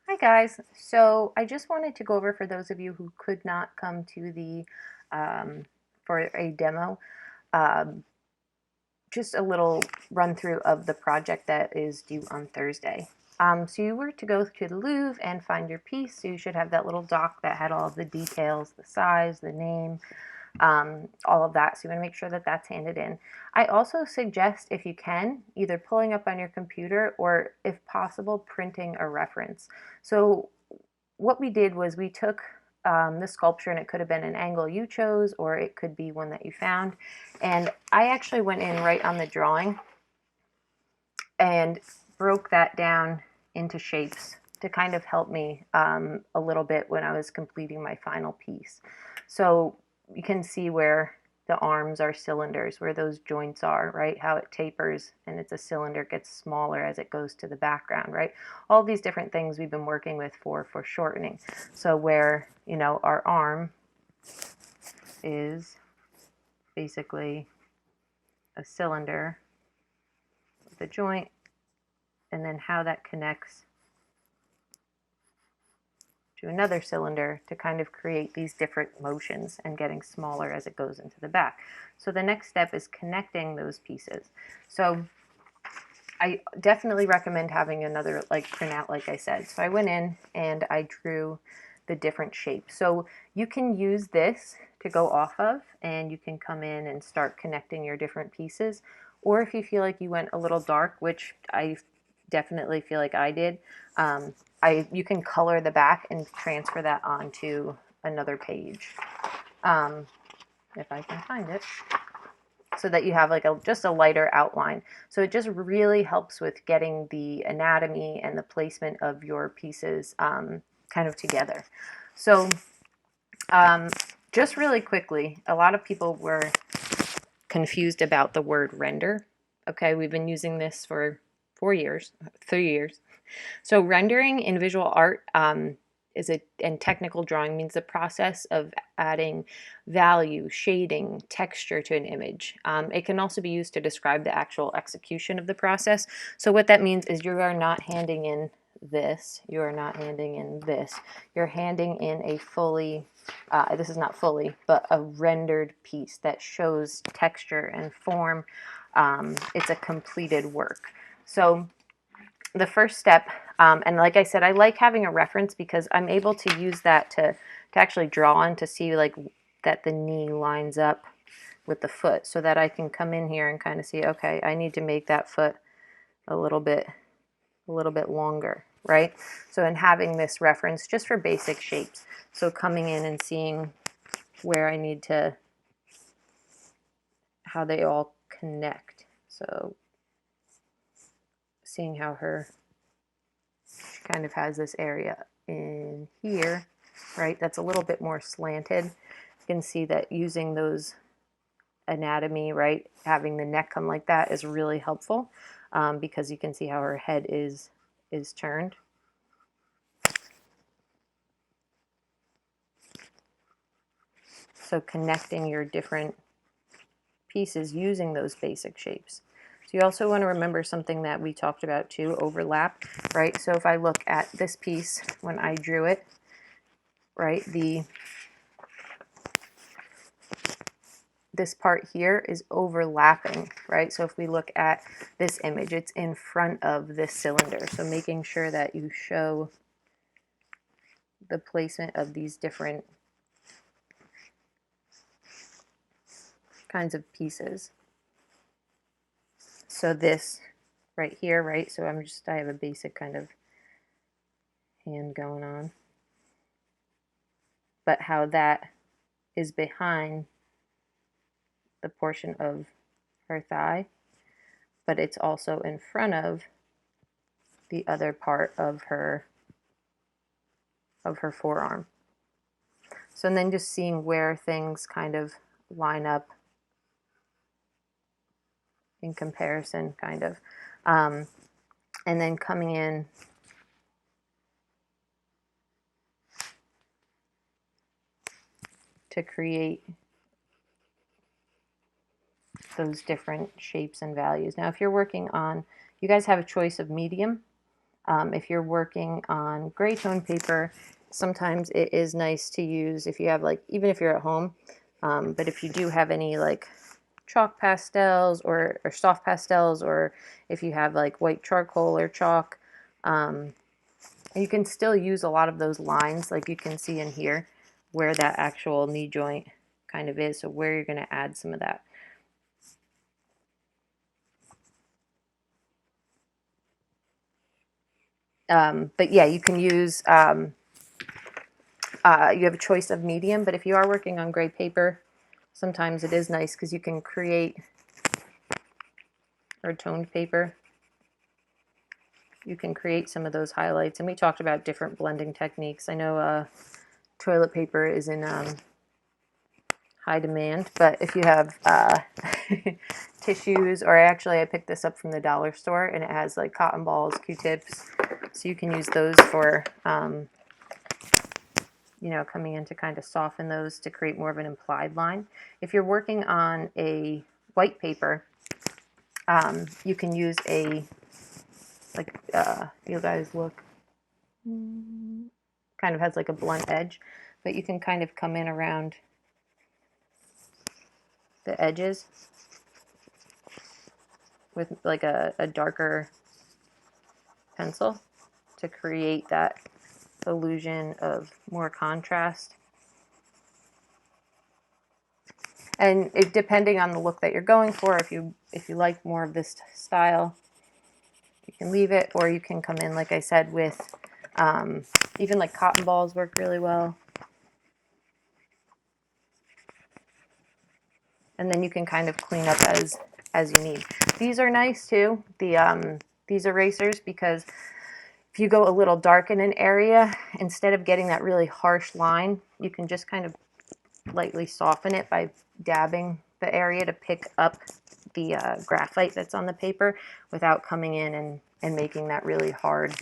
Hi guys. So I just wanted to go over for those of you who could not come to the for a demo, um, just a little run through of the project that is due on Thursday. So you were to go to the Louvre and find your piece. So you should have that little doc that had all of the details, the size, the name, all of that. So you want to make sure that that's handed in. I also suggest, if you can, either pulling up on your computer or, if possible, printing a reference. So what we did was we took the sculpture, and it could have been an angle you chose, or it could be one that you found. And I actually went in right on the drawing and broke that down into shapes to kind of help me a little bit when I was completing my final piece. So you can see where the arms are cylinders, where those joints are, right? How it tapers and it's a cylinder, gets smaller as it goes to the background, right? All these different things we've been working with for shortening. So where, our arm is basically a cylinder with a joint, and then how that connects to another cylinder to kind of create these different motions and getting smaller as it goes into the back. So the next step is connecting those pieces. So I definitely recommend having another printout, like I said. So I went in and I drew the different shapes. So you can use this to go off of, and you can come in and start connecting your different pieces. Or if you feel like you went a little dark, which I definitely feel like I did, you can color the back and transfer that onto another page, if I can find it, so that you have just a lighter outline. So it just really helps with getting the anatomy and the placement of your pieces kind of together. So just really quickly, a lot of people were confused about the word render. Okay, we've been using this for 3 years. So rendering in visual art and technical drawing means the process of adding value, shading, texture to an image. It can also be used to describe the actual execution of the process. So what that means is you are not handing in this, you are not handing in this. You're handing in a fully, this is not fully, but a rendered piece that shows texture and form. It's a completed work. So the first step, and like I said, I like having a reference because I'm able to use that to actually draw on to see that the knee lines up with the foot, so that I can come in here and kind of see, okay, I need to make that foot a little bit longer, right? So in having this reference just for basic shapes, so coming in and seeing where I need to, how they all connect. So seeing how she kind of has this area in here, right? That's a little bit more slanted. You can see that using those anatomy, right? Having the neck come like that is really helpful because you can see how her head is turned. So connecting your different pieces using those basic shapes. So you also want to remember something that we talked about too, overlap, right? So if I look at this piece when I drew it, right, this part here is overlapping, right? So if we look at this image, it's in front of this cylinder. So making sure that you show the placement of these different kinds of pieces. So this right here, right? So I have a basic kind of hand going on, but how that is behind the portion of her thigh, but it's also in front of the other part of her forearm. So and then just seeing where things kind of line up in comparison, kind of. And then coming in to create those different shapes and values. Now, if you're working on, you guys have a choice of medium. If you're working on gray tone paper, sometimes it is nice to use, if you have like, even if you're at home, but if you do have any like chalk pastels or soft pastels, or if you have like white charcoal or chalk, you can still use a lot of those lines, like you can see in here where that actual knee joint kind of is, so where you're going to add some of that. But yeah, you can use, you have a choice of medium, but if you are working on gray paper, sometimes it is nice because you can create, or toned paper, you can create some of those highlights. And we talked about different blending techniques. I know toilet paper is in high demand, but if you have tissues, or actually I picked this up from the dollar store, and it has like cotton balls, Q-tips, so you can use those for you know, coming in to kind of soften those to create more of an implied line. If you're working on a white paper, you can use a, like, you guys look, kind of has like a blunt edge, but you can kind of come in around the edges with like a darker pencil to create that illusion of more contrast. And it, depending on the look that you're going for, if you like more of this style, you can leave it, or you can come in, like I said, with even like cotton balls work really well. And then you can kind of clean up as you need. These are nice too, these erasers, because if you go a little dark in an area, instead of getting that really harsh line, you can just kind of lightly soften it by dabbing the area to pick up the graphite that's on the paper without coming in and making that really hard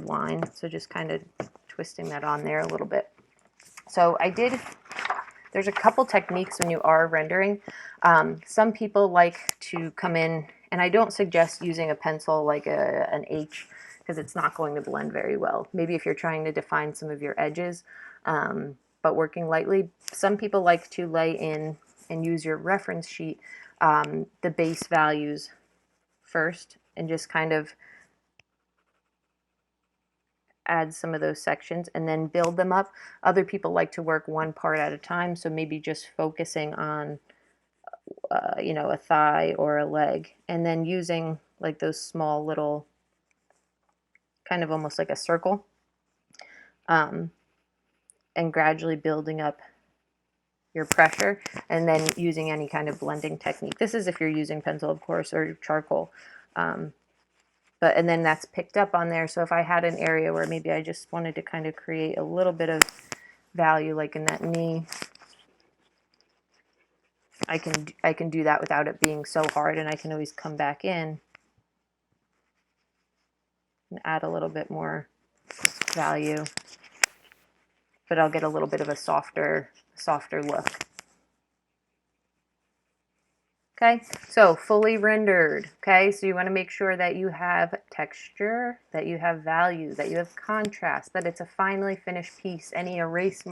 line. So just kind of twisting that on there a little bit. So there's a couple techniques when you are rendering. Some people like to come in, and I don't suggest using a pencil like an H, because it's not going to blend very well. Maybe if you're trying to define some of your edges, but working lightly. Some people like to lay in and use your reference sheet, the base values first, and just kind of add some of those sections and then build them up. Other people like to work one part at a time, so maybe just focusing on you know, a thigh or a leg, and then using like those small little, kind of almost like a circle, and gradually building up your pressure, and then using any kind of blending technique. This is if you're using pencil, of course, or charcoal. And then that's picked up on there. So if I had an area where maybe I just wanted to kind of create a little bit of value, like in that knee, I can do that without it being so hard, and I can always come back in and add a little bit more value, but I'll get a little bit of a softer look. Okay, so fully rendered. Okay, so you want to make sure that you have texture, that you have value, that you have contrast, that it's a finely finished piece. Any erase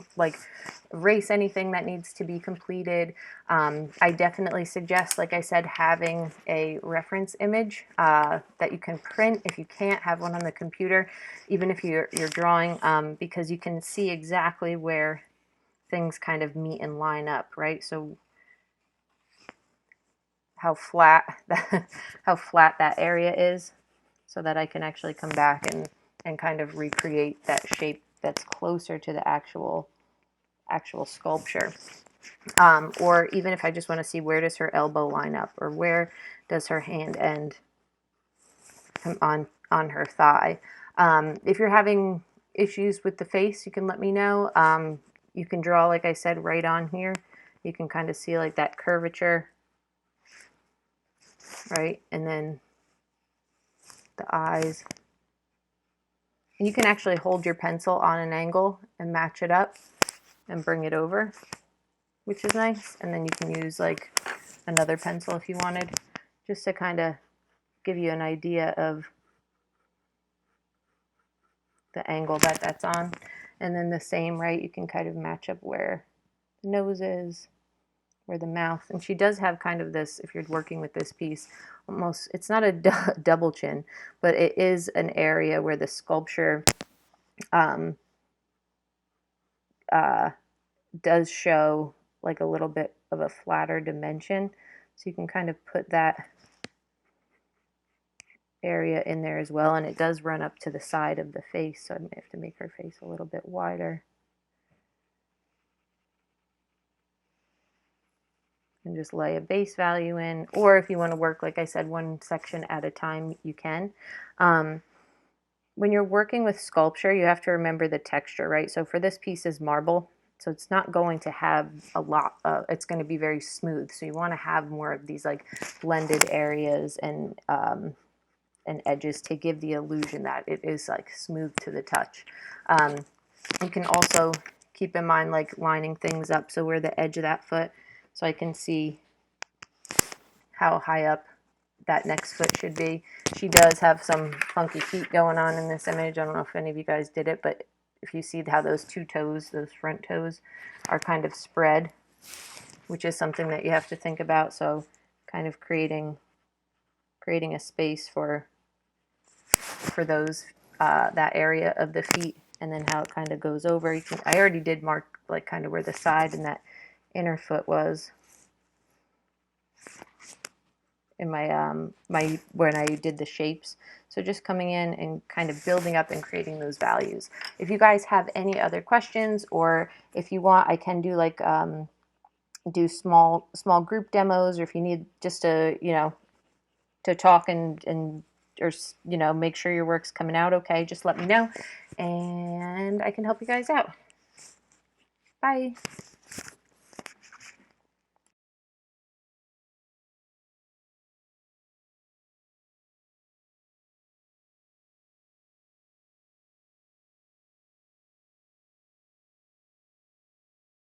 anything that needs to be completed. I definitely suggest, like I said, having a reference image that you can print if you can't have one on the computer, even if you're drawing, because you can see exactly where things kind of meet and line up, right? So how flat that area is, so that I can actually come back and kind of recreate that shape that's closer to the actual sculpture. Or even if I just want to see, where does her elbow line up, or where does her hand end on her thigh. If you're having issues with the face, you can let me know. You can draw, like I said, right on here. You can kind of see like that curvature, right? And then the eyes. And you can actually hold your pencil on an angle and match it up and bring it over, which is nice. And then you can use like another pencil if you wanted, just to kind of give you an idea of the angle that that's on. And then the same, right, you can kind of match up where the nose is, where the mouth, and she does have kind of this, if you're working with this piece, almost, it's not a double chin, but it is an area where the sculpture um, uh, does show like a little bit of a flatter dimension. So you can kind of put that area in there as well, and it does run up to the side of the face, so I may have to make her face a little bit wider. And just lay a base value in, or if you want to work, like I said, one section at a time, you can. When you're working with sculpture, you have to remember the texture, right? So for this piece is marble, so it's not going to have a lot it's going to be very smooth. So you want to have more of these like blended areas and edges to give the illusion that it is like smooth to the touch. You can also keep in mind like lining things up, so where the edge of that foot, so I can see how high up that next foot should be. She does have some funky feet going on in this image. I don't know if any of you guys did it, but if you see how those two toes, those front toes, are kind of spread, which is something that you have to think about. So kind of creating a space for those that area of the feet, and then how it kind of goes over. You can, I already did mark like kind of where the side and that inner foot was in my when I did the shapes. So just coming in and kind of building up and creating those values. If you guys have any other questions, or if you want, I can do like do small group demos, or if you need just to, you know, to talk and or, you know, make sure your work's coming out okay, just let me know and I can help you guys out. Bye.